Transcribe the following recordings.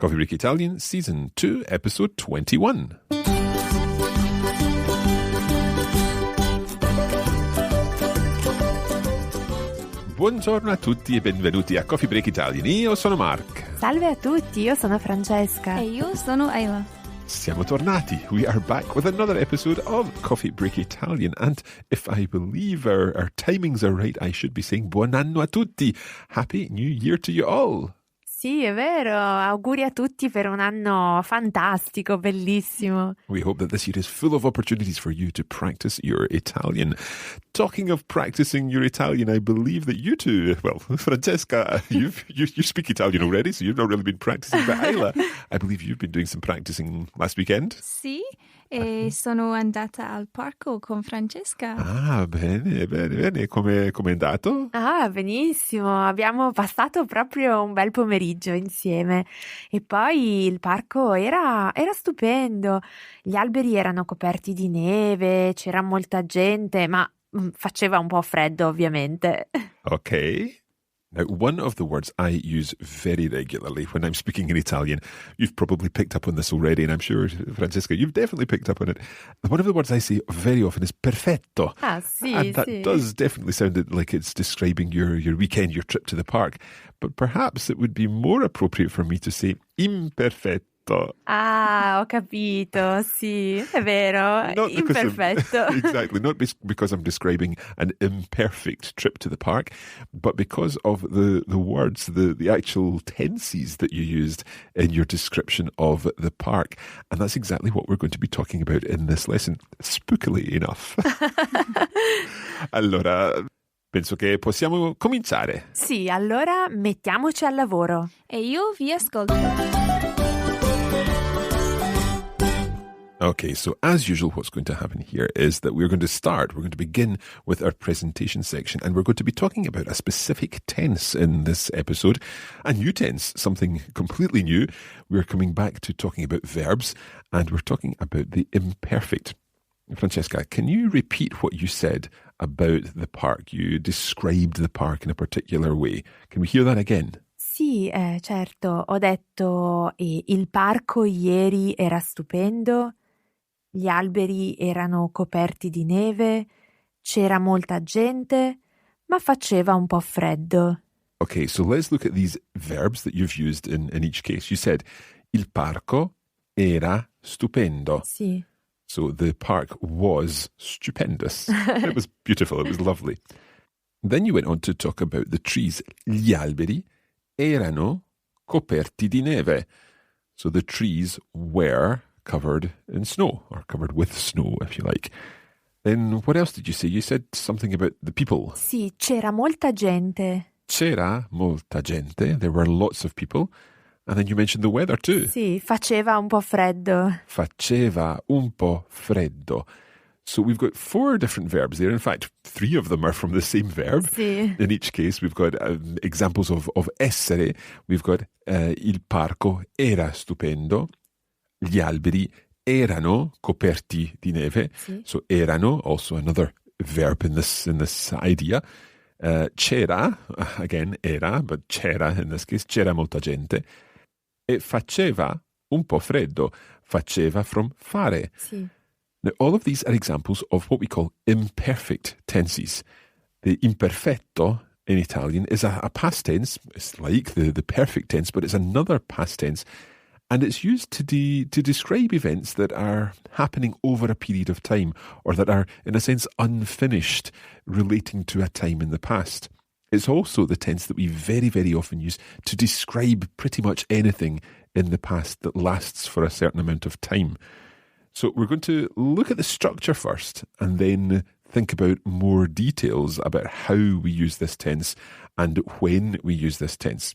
Coffee Break Italian, Season 2, Episode 21. Buongiorno a tutti e benvenuti a Coffee Break Italian. Io sono Mark. Salve a tutti, io sono Francesca. E io sono Isla. Siamo tornati. We are back with another episode of Coffee Break Italian. And if I believe our timings are right, I should be saying buon anno a tutti. Happy New Year to you all. Sì, è vero. Auguri a tutti per un anno fantastico, bellissimo. We hope that this year is full of opportunities for you to practice your Italian. Talking of practicing your Italian, I believe that you two, well, Francesca, you speak Italian already, so you've not really been practicing. But Isla, I believe you've been doing some practicing last weekend. Sì, e sono andata al parco con Francesca. Ah, bene. Come è andato? Ah, benissimo. Abbiamo passato proprio un bel pomeriggio insieme. E poi il parco era stupendo. Gli alberi erano coperti di neve, c'era molta gente, ma faceva un po' freddo, ovviamente. Okay. Now, one of the words I use very regularly when I'm speaking in Italian, you've probably picked up on this already, and I'm sure, Francesca, you've definitely picked up on it. One of the words I say very often is perfetto. Ah, sì, and that sì. does definitely sound like it's describing your weekend, your trip to the park. But perhaps it would be more appropriate for me to say imperfetto. Ah, ho capito, sì, è vero, Not because imperfetto. Exactly, not because I'm describing an imperfect trip to the park, but because of the words, the actual tenses that you used in your description of the park. And that's exactly what we're going to be talking about in this lesson, spookily enough. Allora, penso che possiamo cominciare. Sì, allora mettiamoci al lavoro. E io vi ascolto. Okay, so as usual, what's going to happen here is that we're going to begin with our presentation section, and we're going to be talking about a specific tense in this episode, a new tense, something completely new. We're coming back to talking about verbs, and we're talking about the imperfect. Francesca, can you repeat what you said about the park? You described the park in a particular way. Can we hear that again? Sì, certo, ho detto il parco ieri era stupendo. Gli alberi erano coperti di neve, c'era molta gente, ma faceva un po' freddo. Okay, so let's look at these verbs that you've used in each case. You said, il parco era stupendo. Sì. So the park was stupendous. It was beautiful. It was lovely. Then you went on to talk about the trees. Gli alberi erano coperti di neve. So the trees were covered in snow, or covered with snow, if you like. Then what else did you say? You said something about the people. Sì, c'era molta gente. C'era molta gente. There were lots of people. And then you mentioned the weather too. Sì, faceva un po' freddo. Faceva un po' freddo. So we've got 4 different verbs there. In fact, 3 of them are from the same verb. Sì. In each case, we've got examples of essere. We've got il parco era stupendo. Gli alberi erano coperti di neve. Sì. So erano, also another verb in this idea. C'era, again, era, but c'era in this case, c'era molta gente. E faceva un po' freddo. Faceva from fare. Sì. Now, all of these are examples of what we call imperfect tenses. The imperfetto in Italian is a past tense. It's like the perfect tense, but it's another past tense. And it's used to describe events that are happening over a period of time, or that are, in a sense, unfinished, relating to a time in the past. It's also the tense that we very, very often use to describe pretty much anything in the past that lasts for a certain amount of time. So we're going to look at the structure first, and then think about more details about how we use this tense and when we use this tense.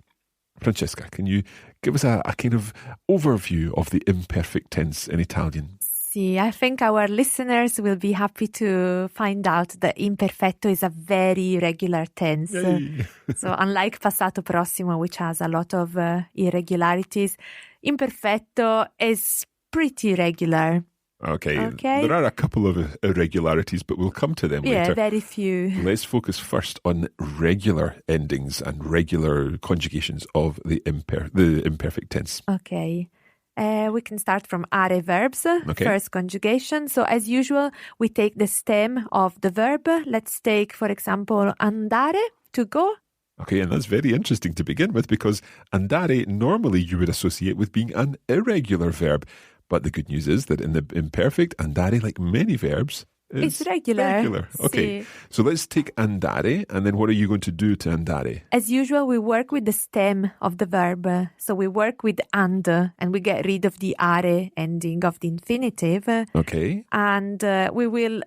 Francesca, can you give us a kind of overview of the imperfect tense in Italian? Sì, I think our listeners will be happy to find out that imperfetto is a very regular tense. Yay. So unlike passato prossimo, which has a lot of irregularities, imperfetto is pretty regular. Okay. There are a couple of irregularities, but we'll come to them later. Yeah, very few. Let's focus first on regular endings and regular conjugations of the imperfect tense. Okay. We can start from are verbs, first conjugation. So as usual, we take the stem of the verb. Let's take, for example, andare, to go. Okay, and that's very interesting to begin with because andare normally you would associate with being an irregular verb. But the good news is that in the imperfect, andare, like many verbs, is it's regular. Okay, so let's take andare, and then what are you going to do to andare? As usual, we work with the stem of the verb. So we work with and we get rid of the are ending of the infinitive. Okay. And we will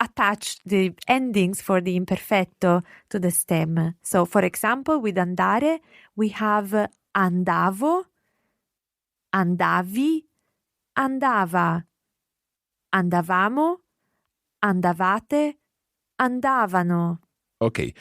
attach the endings for the imperfetto to the stem. So, for example, with andare, we have andavo, andavi, andava, andavamo, andavate, andavano. Okay.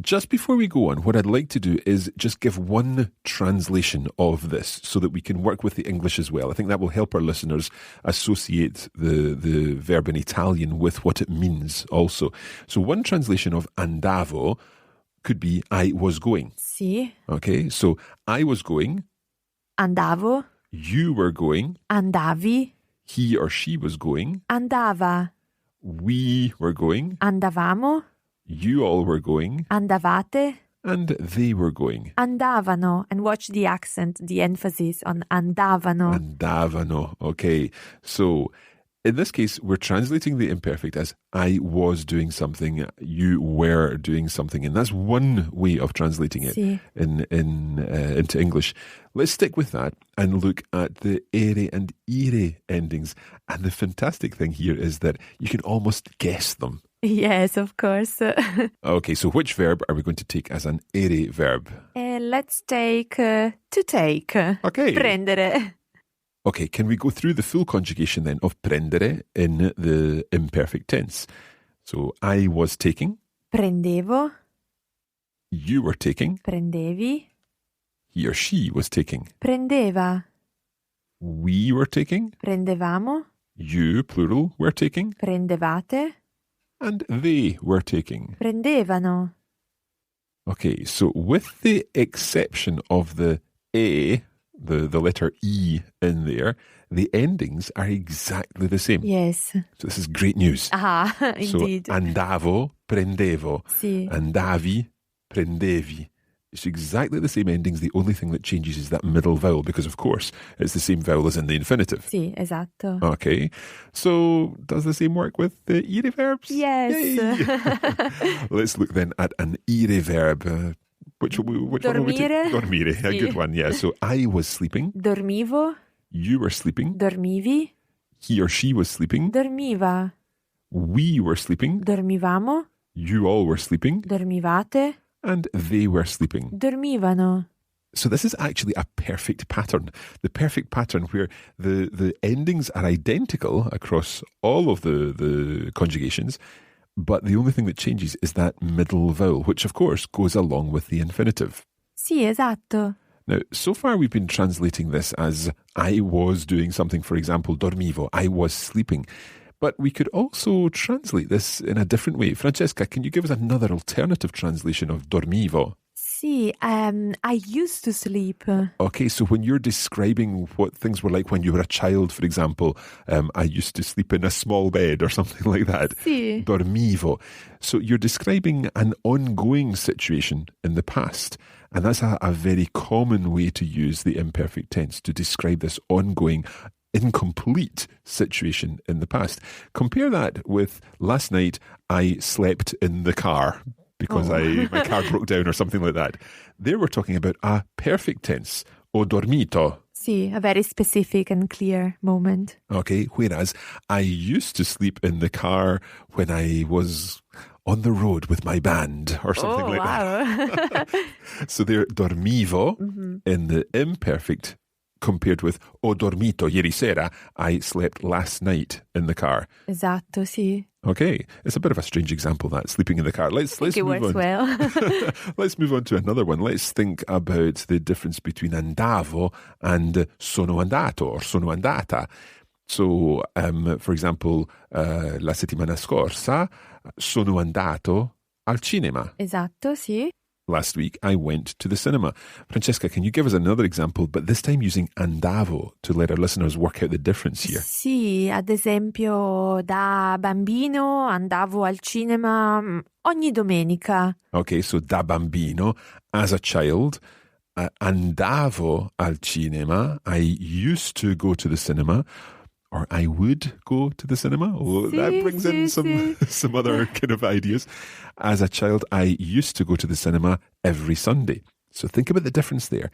Just before we go on, what I'd like to do is just give one translation of this so that we can work with the English as well. I think that will help our listeners associate the verb in Italian with what it means also. So one translation of andavo could be I was going. Sì. Okay, so I was going. Andavo. You were going. Andavi. He or she was going. Andava. We were going. Andavamo. You all were going. Andavate. And they were going. Andavano. And watch the accent, the emphasis on andavano. Andavano. Okay. So in this case, we're translating the imperfect as I was doing something, you were doing something. And that's one way of translating it into English. Let's stick with that and look at the ere and ire endings. And the fantastic thing here is that you can almost guess them. Yes, of course. Okay, so which verb are we going to take as an ere verb? Let's take to take. Okay. Prendere. Okay, can we go through the full conjugation then of prendere in the imperfect tense? So I was taking. Prendevo. You were taking. Prendevi. He or she was taking. Prendeva. We were taking. Prendevamo. You, plural, were taking. Prendevate. And they were taking. Prendevano. Okay, so with the exception of the a, the letter E in there, the endings are exactly the same. Yes. So this is great news. Indeed. So andavo, prendevo. Sì. Andavi, prendevi. It's exactly the same endings. The only thing that changes is that middle vowel because, of course, it's the same vowel as in the infinitive. Sì, esatto. Okay. So does the same work with the ire verbs? Yes. Let's look then at an ire verb. Which one will we take? Dormire. Sì. A good one, yeah. So I was sleeping. Dormivo. You were sleeping. Dormivi. He or she was sleeping. Dormiva. We were sleeping. Dormivamo. You all were sleeping. Dormivate. And they were sleeping. Dormivano. So this is actually a perfect pattern. The perfect pattern where the endings are identical across all of the conjugations, but the only thing that changes is that middle vowel, which of course goes along with the infinitive. Sì, esatto. Now, so far we've been translating this as I was doing something, for example, dormivo, I was sleeping. But we could also translate this in a different way. Francesca, can you give us another alternative translation of dormivo? Sì, I used to sleep. Okay, so when you're describing what things were like when you were a child, for example, I used to sleep in a small bed or something like that. Sì. Dormivo. So you're describing an ongoing situation in the past. And that's a very common way to use the imperfect tense to describe this ongoing incomplete situation in the past. Compare that with last night I slept in the car because my car broke down or something like that. There we're talking about a perfect tense, ho dormito. Sì, a very specific and clear moment. Okay, whereas I used to sleep in the car when I was on the road with my band or something like that. So there, dormivo in the imperfect compared with ho dormito ieri sera, I slept last night in the car. Esatto, sì. Okay, it's a bit of a strange example that, sleeping in the car. Let's it move works on. Well. Let's move on to another one. Let's think about the difference between andavo and sono andato or sono andata. So, for example, la settimana scorsa sono andato al cinema. Esatto, sì. Last week, I went to the cinema. Francesca, can you give us another example, but this time using andavo to let our listeners work out the difference here? Sì, ad esempio, da bambino andavo al cinema ogni domenica. Okay, so da bambino, as a child, andavo al cinema. I used to go to the cinema. Or I would go to the cinema. Oh, that brings in some other kind of ideas. As a child, I used to go to the cinema every Sunday. So think about the difference there.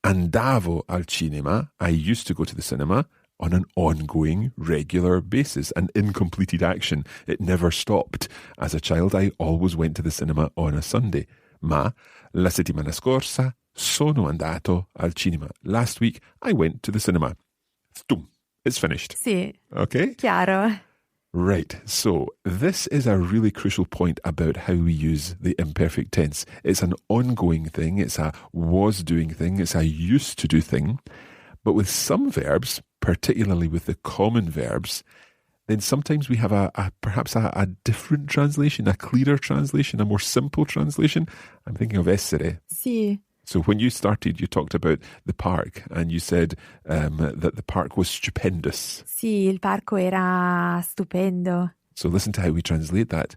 Andavo al cinema. I used to go to the cinema on an ongoing, regular basis, an incompleted action. It never stopped. As a child, I always went to the cinema on a Sunday. Ma la settimana scorsa sono andato al cinema. Last week, I went to the cinema. Stum. It's finished. Sì. Okay? Chiaro. Right. So this is a really crucial point about how we use the imperfect tense. It's an ongoing thing. It's a was doing thing. It's a used to do thing. But with some verbs, particularly with the common verbs, then sometimes we have perhaps a different translation, a clearer translation, a more simple translation. I'm thinking of essere. Sì. So when you started, you talked about the park and you said that the park was stupendous. Sì, il parco era stupendo. So listen to how we translate that.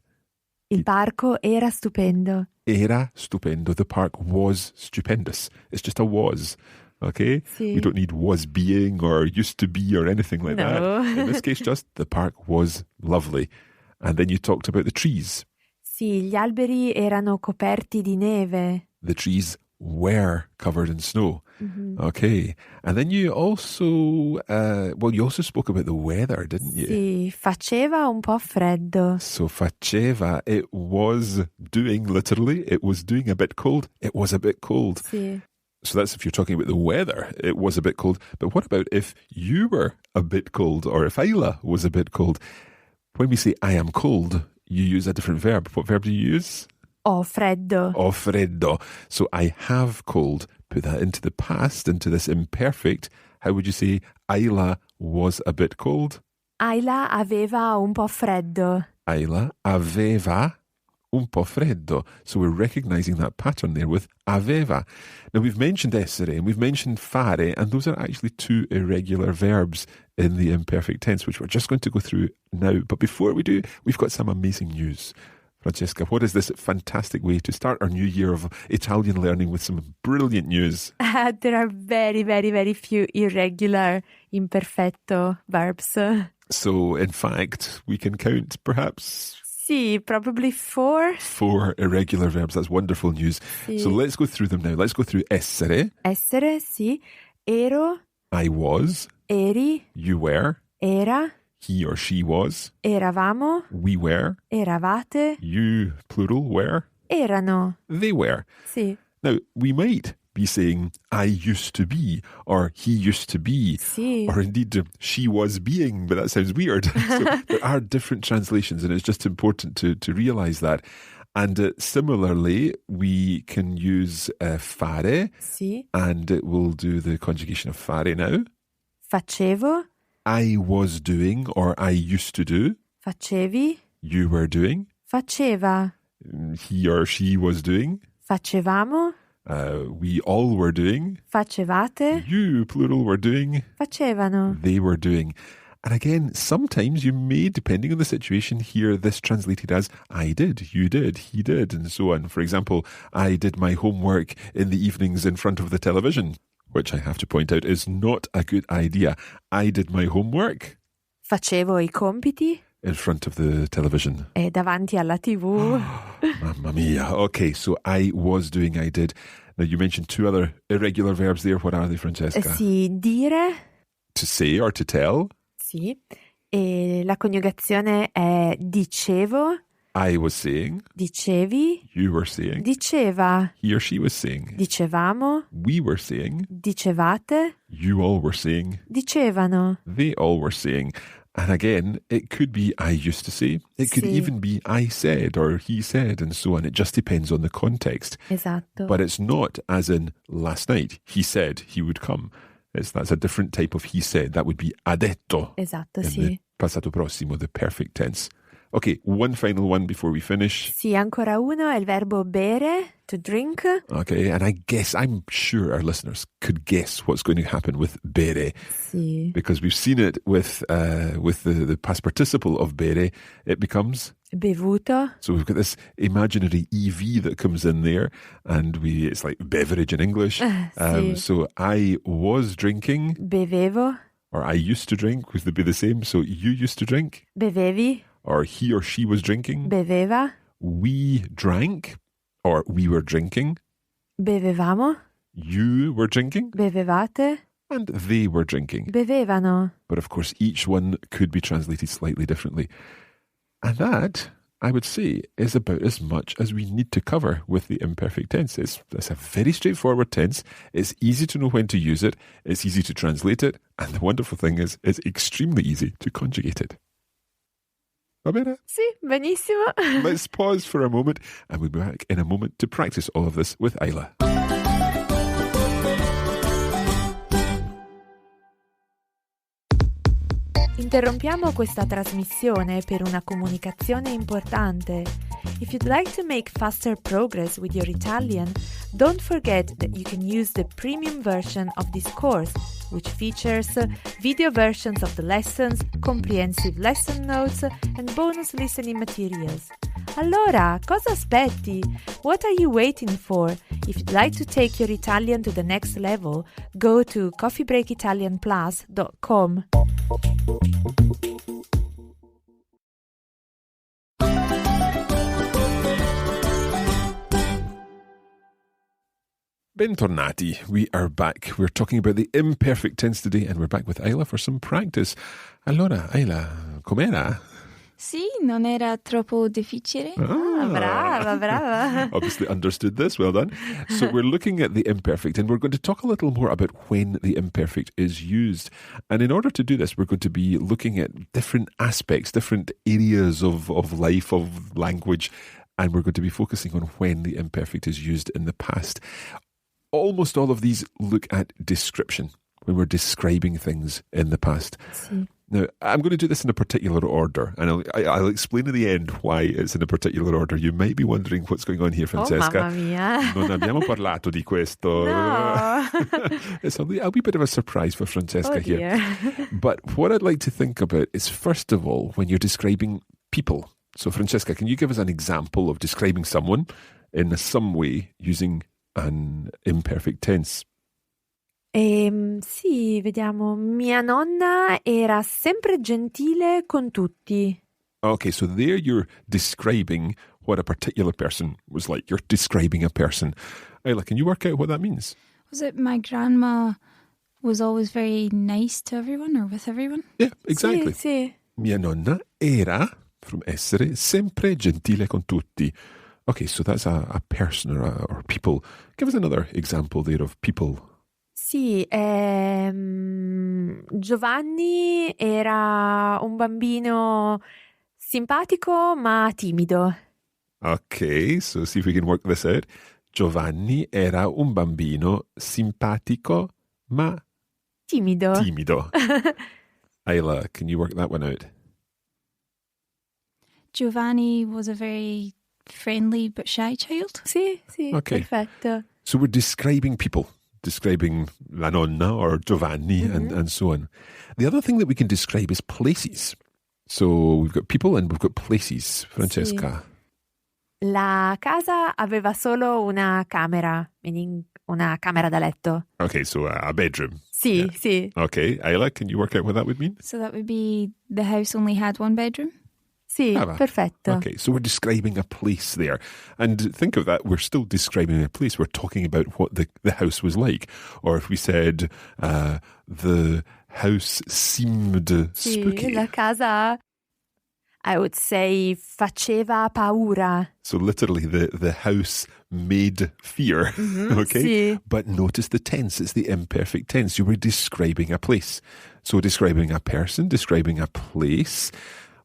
Il parco era stupendo. Era stupendo. The park was stupendous. It's just a was. Okay? Sì. We don't need was being or used to be or anything like that. In this case, just the park was lovely. And then you talked about the trees. Sì, gli alberi erano coperti di neve. The trees were covered in snow. Mm-hmm. Okay. And then you also, you also spoke about the weather, didn't you? Sì, faceva un po' freddo. So faceva, it was doing, literally, it was doing a bit cold. It was a bit cold. Sì. So that's if you're talking about the weather, it was a bit cold. But what about if you were a bit cold or if Isla was a bit cold? When we say I am cold, you use a different verb. What verb do you use? Ho freddo. Ho freddo. So I have cold. Put that into the past, into this imperfect. How would you say Isla was a bit cold? Isla aveva un po' freddo. Isla aveva un po' freddo. So we're recognizing that pattern there with aveva. Now we've mentioned essere and we've mentioned fare, and those are actually two irregular verbs in the imperfect tense, which we're just going to go through now. But before we do, we've got some amazing news. Francesca, what is this fantastic way to start our new year of Italian learning with some brilliant news? There are very, very, very few irregular imperfetto verbs. So, in fact, we can count perhaps... Sì, probably 4. 4 irregular verbs. That's wonderful news. Sì. So let's go through them now. Let's go through essere. Essere, sì. Ero. I was. Eri. You were. Era. He or she was. Eravamo. We were. Eravate. You, plural, were. Erano. They were. Sì. Now, we might be saying, I used to be, or he used to be, sì. or indeed, she was being, but that sounds weird. So there are different translations, and it's just important to realize that. And similarly, we can use fare, sì. and it will do the conjugation of fare now. Facevo. I was doing, or I used to do. Facevi. You were doing. Faceva. He or she was doing. Facevamo. We all were doing. Facevate. You, plural, were doing. Facevano. They were doing. And again, sometimes you may, depending on the situation, hear this translated as I did, you did, he did, and so on. For example, I did my homework in the evenings in front of the television, which I have to point out is not a good idea. I did my homework. Facevo i compiti. In front of the television. E davanti alla TV. Mamma mia. Okay, so I was doing, I did. Now, you mentioned 2 other irregular verbs there. What are they, Francesca? Sì, dire. To say or to tell. Sì. E la coniugazione è dicevo. I was saying. Dicevi. You were saying. Diceva. He or she was saying. Dicevamo. We were saying. Dicevate. You all were saying. Dicevano. They all were saying. And again, it could be I used to say. It could sì. even be I said or he said and so on. It just depends on the context. Esatto. But it's not as in last night he said he would come. That's a different type of he said. That would be ha detto. Esatto, in sì. the passato prossimo, the perfect tense. Okay, one final one before we finish. Sì, ancora uno è il verbo bere, to drink. Okay, and I'm sure our listeners could guess what's going to happen with bere. Sì. Because we've seen it with the past participle of bere. It becomes... Bevuto. So we've got this imaginary EV that comes in there, and it's like beverage in English. Sì. So I was drinking. Bevevo. Or I used to drink, would be the same. So you used to drink. Bevevi. Or he or she was drinking. Beveva. We drank, or we were drinking. Bevevamo. You were drinking. Bevevate. And they were drinking. Bevevano. But of course, each one could be translated slightly differently. And that, I would say, is about as much as we need to cover with the imperfect tense. It's a very straightforward tense. It's easy to know when to use it. It's easy to translate it. And the wonderful thing is, it's extremely easy to conjugate it. Va bene? Sì, benissimo. Let's pause for a moment, and we'll be back in a moment to practice all of this with Isla. Interrompiamo questa trasmissione per una comunicazione importante. If you'd like to make faster progress with your Italian, don't forget that you can use the premium version of this course, which features video versions of the lessons, comprehensive lesson notes, and bonus listening materials. Allora, cosa aspetti? What are you waiting for? If you'd like to take your Italian to the next level, go to coffeebreakitalianplus.com. Bentornati. We are back. We're talking about the imperfect tense today, and we're back with Isla for some practice. Allora, Isla, com'era? Sì, non era troppo difficile. Brava. Obviously understood this. Well done. So we're looking at the imperfect, and we're going to talk a little more about when the imperfect is used. And in order to do this, we're going to be looking at different aspects, different areas of life, of language, and we're going to be focusing on when the imperfect is used in the past. Almost all of these look at description, when we're describing things in the past. Sì. Now, I'm going to do this in a particular order, and I'll explain at the end why it's in a particular order. You might be wondering what's going on here, Francesca. Oh, mamma mia. Non abbiamo parlato di questo. No. It's a wee bit of a surprise for Francesca here. But what I'd like to think about is, first of all, when you're describing people. So, Francesca, can you give us an example of describing someone in some way using an imperfect tense? Sì, vediamo. Mia nonna era sempre gentile con tutti. Okay, so there you're describing what a particular person was like. You're describing a person. Isla, can you work out what that means? Was it my grandma was always very nice to everyone or with everyone? Yeah, exactly. Sì. Mia nonna era, from essere, sempre gentile con tutti. Okay, so that's a person or people. Give us another example there of people. Sì, Giovanni era un bambino simpatico ma timido. Okay, so see if we can work this out. Giovanni era un bambino simpatico ma Timido. Isla, can you work that one out? Giovanni was a very friendly but shy child. Sì, Okay. perfetto. So we're describing people. Describing la nonna or Giovanni and so on. The other thing that we can describe is places. So we've got people and we've got places. Francesca. Sì. La casa aveva solo una camera, meaning una camera da letto. Okay, so a bedroom. Sì, Yeah. sì. Okay, Isla, can you work out what that would mean? So that would be the house only had one bedroom. Sì, perfetto. Okay, so we're describing a place there. And think of that, we're still describing a place. We're talking about what the house was like. Or if we said the house seemed spooky. Sì, la casa, I would say, faceva paura. So literally the house made fear. Okay? Sì. But notice the tense, it's the imperfect tense. You were describing a place. So describing a person, describing a place.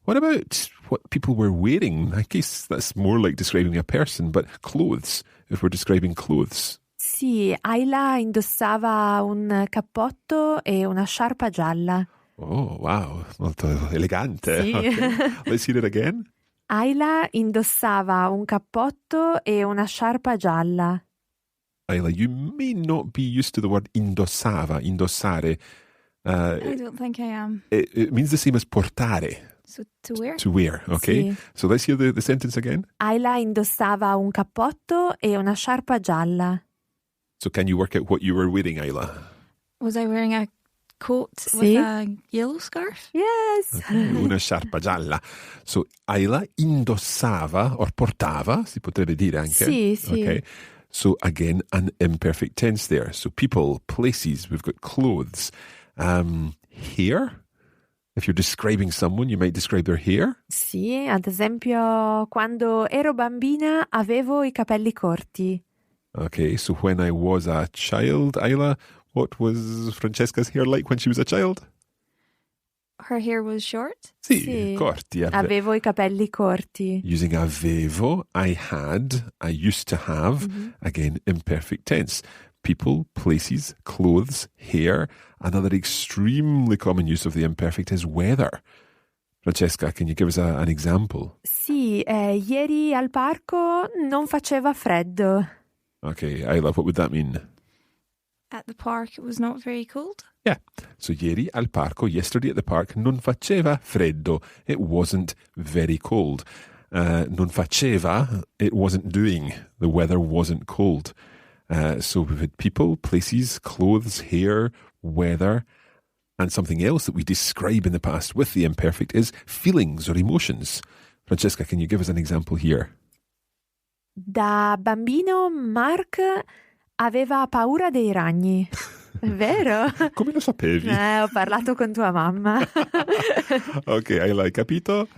What about what people were wearing? I guess that's more like describing a person, but clothes, if we're describing clothes. Sì, Isla indossava un cappotto e una sciarpa gialla. Oh, wow, molto elegante. Sì. Okay. Let's hear it again. Isla indossava un cappotto e una sciarpa gialla. Isla, you may not be used to the word indossava, indossare. I don't think I am. It means the same as portare, So to wear? to wear, okay? Sì. So let's hear the sentence again. Isla indossava un cappotto e una sciarpa gialla. So can you work out what you were wearing, Isla? Was I wearing a coat Sì. with a yellow scarf? Yes. Una sciarpa gialla. So Isla indossava, or portava, si potrebbe dire anche. Sì, sì. Okay. So again, an imperfect tense there. So people, places, we've got clothes. Hair. If you're describing someone, you might describe their hair. Sì, ad esempio, quando ero bambina avevo i capelli corti. Okay, so when I was a child, Isla, what was Francesca's hair like when she was a child? Her hair was short? Sì, corti. Avevo i capelli corti. Using avevo, I had, I used to have, again, imperfect tense. People, places, clothes, hair. Another extremely common use of the imperfect is weather. Francesca, can you give us an example? Sì, ieri al parco non faceva freddo. Okay, Isla, what would that mean? At the park, it was not very cold. Yeah. So ieri al parco, yesterday at the park, non faceva freddo. It wasn't very cold. Non faceva, it wasn't doing. The weather wasn't cold. So we've had people, places, clothes, hair, weather, and something else that we describe in the past with the imperfect is feelings or emotions. Francesca, can you give us an example here? Da bambino Mark aveva paura dei ragni. È vero? Come lo sapevi? Ho parlato con tua mamma. Okay, I like capito.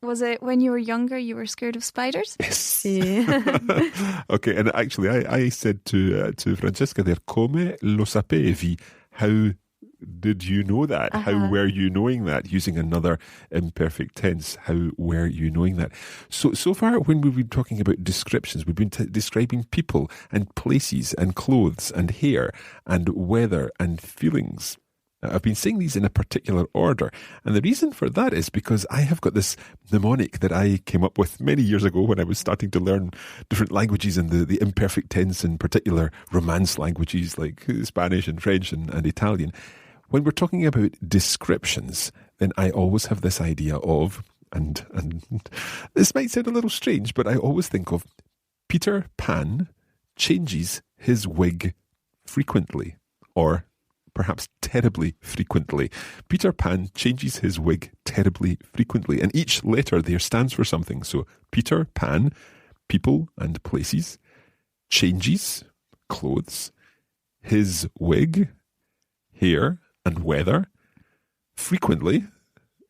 Was it when you were younger you were scared of spiders? Yes. Sì. Okay, and actually I said to Francesca there, come lo sapevi? How did you know that? How were you knowing that? Using another imperfect tense, how were you knowing that? So far, when we've been talking about descriptions, we've been describing people and places and clothes and hair and weather and feelings. I've been saying these in a particular order. And the reason for that is because I have got this mnemonic that I came up with many years ago when I was starting to learn different languages and the imperfect tense, in particular Romance languages like Spanish and French and Italian. When we're talking about descriptions, then I always have this idea of, and this might sound a little strange, but I always think of Peter Pan changes his wig frequently, or perhaps terribly frequently. Peter Pan changes his wig terribly frequently, and each letter there stands for something. So Peter Pan, people and places, changes, clothes, his wig, hair and weather, frequently,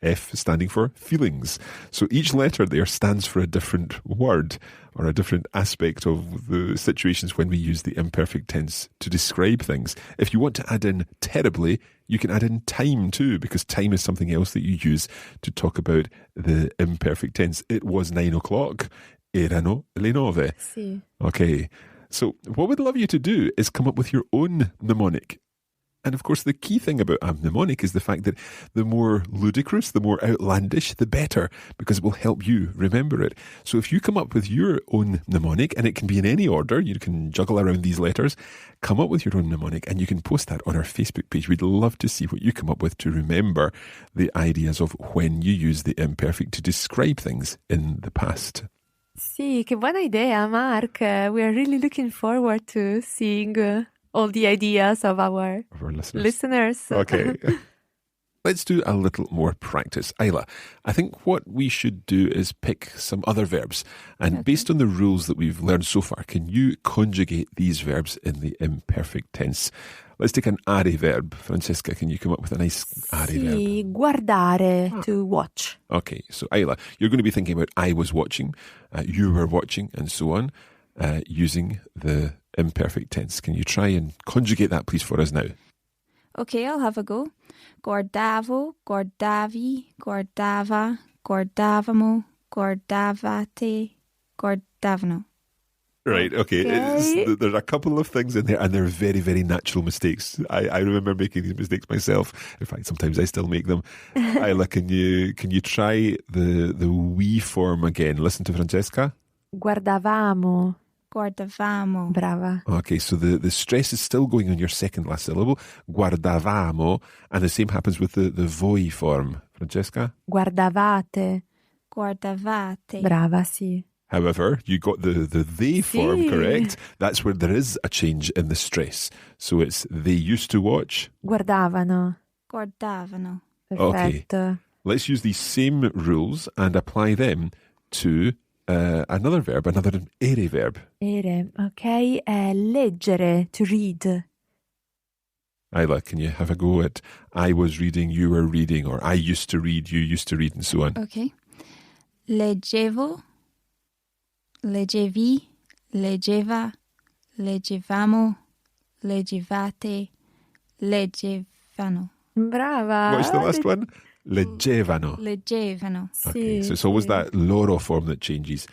F standing for feelings. So each letter there stands for a different word or a different aspect of the situations when we use the imperfect tense to describe things. If you want to add in terribly, you can add in time too, because time is something else that you use to talk about the imperfect tense. It was 9 o'clock. Erano le 9. Sì. Okay. So what we'd love you to do is come up with your own mnemonic. And of course, the key thing about a mnemonic is the fact that the more ludicrous, the more outlandish, the better, because it will help you remember it. So if you come up with your own mnemonic, and it can be in any order, you can juggle around these letters, come up with your own mnemonic, and you can post that on our Facebook page. We'd love to see what you come up with to remember the ideas of when you use the imperfect to describe things in the past. Sì, che buona idea, Mark. We are really looking forward to seeing all the ideas of our listeners. Okay. Let's do a little more practice. Isla, I think what we should do is pick some other verbs. And based on the rules that we've learned so far, can you conjugate these verbs in the imperfect tense? Let's take an are verb. Francesca, can you come up with a nice are verb? Sì, guardare, to watch. Okay, so Isla, you're going to be thinking about I was watching, you were watching, and so on, using the imperfect tense. Can you try and conjugate that, please, for us now? Okay, I'll have a go. Guardavo, guardavi, guardava, guardavamo, guardavate, guardavano. Right, okay. There's a couple of things in there, and they're very, very natural mistakes. I remember making these mistakes myself. In fact, sometimes I still make them. Isla, can you try the we form again? Listen to Francesca. Guardavamo. Guardavamo. Brava. Okay, so the stress is still going on your second last syllable. Guardavamo. And the same happens with the voi form. Francesca? Guardavate. Guardavate. Brava, sì. However, you got the they form correct. That's where there is a change in the stress. So it's they used to watch. Guardavano. Guardavano. Perfetto. Okay. Let's use these same rules and apply them to another verb, another ere verb. Ere, ok. Leggere, to read. Isla, can you have a go at I was reading, you were reading, or I used to read, you used to read, and so on? Okay. Leggevo. Leggevi, leggeva, leggevamo, leggevate, leggevano. Brava. What's the last one? Leggevano. Leggevano. Okay, Sì, so it's always sì. that loro form that changes.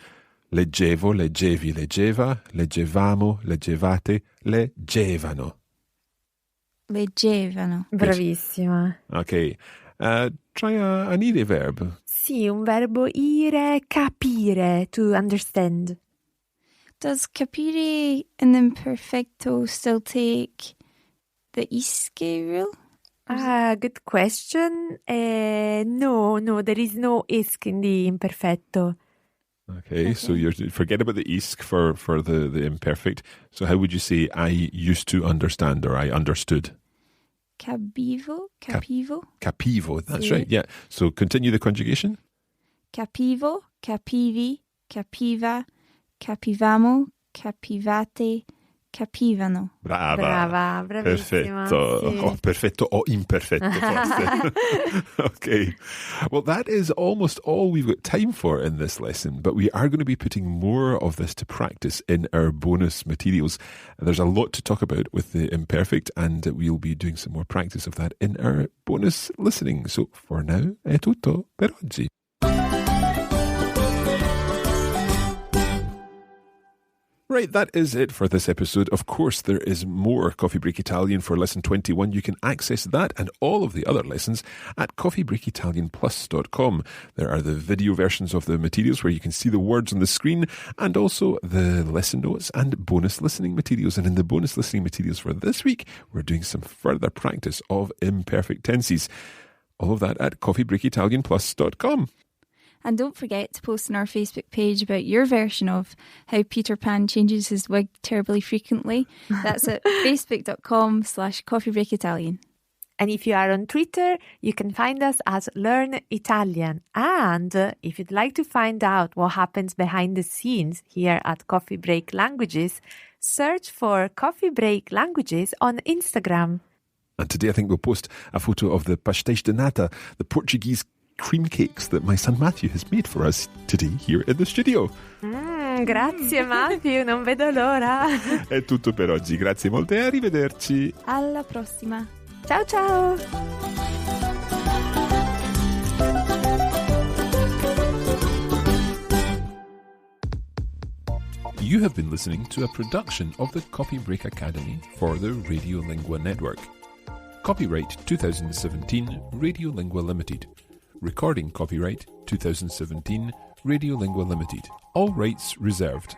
Leggevo, leggevi, leggeva, leggevamo, leggevate, leggevano. Leggevano. Bravissima. Okay, try an ire verb. Sì, un verbo ire, capire, to understand. Does capire in the imperfecto still take the isque rule? Good question. No, there is no isk in the imperfetto. Okay, so you forget about the isk for the imperfect. So how would you say I used to understand or I understood? Capivo. Capivo, that's Sì. right, yeah. So continue the conjugation. Capivo, capivi, capiva, capivamo, capivate, capivano. Brava. Bravissima. Perfetto. Sì. Oh, perfetto o imperfetto, forse. Okay. Well, that is almost all we've got time for in this lesson, but we are going to be putting more of this to practice in our bonus materials. There's a lot to talk about with the imperfect, and we'll be doing some more practice of that in our bonus listening. So for now, è tutto per oggi. Right, that is it for this episode. Of course, there is more Coffee Break Italian for lesson 21. You can access that and all of the other lessons at coffeebreakitalianplus.com. There are the video versions of the materials where you can see the words on the screen, and also the lesson notes and bonus listening materials. And in the bonus listening materials for this week, we're doing some further practice of imperfect tenses. All of that at coffeebreakitalianplus.com. And don't forget to post on our Facebook page about your version of how Peter Pan changes his wig terribly frequently. That's at facebook.com/coffeebreakitalian. And if you are on Twitter, you can find us as Learn Italian. And if you'd like to find out what happens behind the scenes here at Coffee Break Languages, search for Coffee Break Languages on Instagram. And today I think we'll post a photo of the pastéis de nata, the Portuguese cream cakes that my son Matthew has made for us today here in the studio. Grazie Matthew, non vedo l'ora. È tutto per oggi, grazie molte e arrivederci. Alla prossima. Ciao ciao. You have been listening to a production of the Copy Break Academy for the Radiolingua Network. Copyright 2017 Radiolingua Limited. Recording copyright 2017 Radiolingua Limited. All rights reserved.